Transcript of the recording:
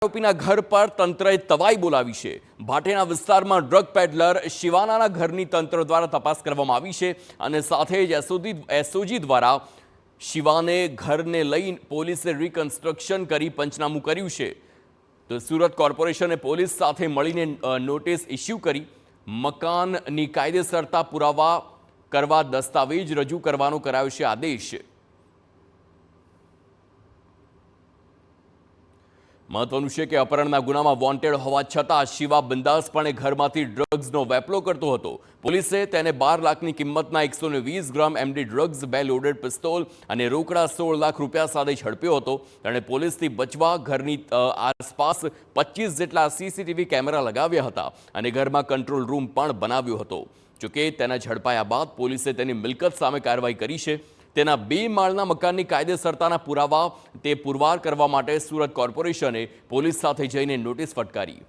આરોપીના ઘર પર તંત્રએ તવાઈ બોલાવી છે। ભાટેના વિસ્તારમાં ડ્રગ પેડલર શિવાનાના ઘરની તંત્ર દ્વારા તપાસ કરવામાં આવી છે અને સાથે જ એસઓજી દ્વારા શિવાને ઘરને લઈ પોલીસે રિકન્સ્ટ્રક્શન કરી પંચનામું કર્યું છે। તો સુરત કોર્પોરેશને પોલીસ સાથે મળીને નોટિસ ઇસ્યુ કરી મકાનની કાયદેસરતા પુરાવા કરવા દસ્તાવેજ રજૂ કરવાનો કરાયો છે આદેશ। મહત્વનું છે કે અપહરણના ગુનામાં વોન્ટેડ હોવા છતાં શિવા બિંદાસપણે ઘરમાંથી ડ્રગ્સનો વેપલો કરતો હતો। પોલીસે તેને 12 લાખની કિંમતના 120 ગ્રામ એમડી ડ્રગ્સ, 2 લોડેડ પિસ્તોલ અને રોકડા 16 લાખ રૂપિયા સાથે ઝડપ્યો હતો। તેણે પોલીસથી બચવા ઘરની આસપાસ 25 જેટલા સીસીટીવી કેમેરા લગાવ્યા હતા અને ઘરમાં કંટ્રોલ રૂમ પણ બનાવ્યો હતો। જોકે તેના ઝડપાયા બાદ પોલીસે તેની મિલકત સામે કાર્યવાહી કરી છે। તેના 2 માળના મકાનની કાયદેસરતાના પુરાવા તે પુરવાર કરવા માટે સુરત કોર્પોરેશને પોલીસ સાથે જઈને નોટિસ ફટકારી।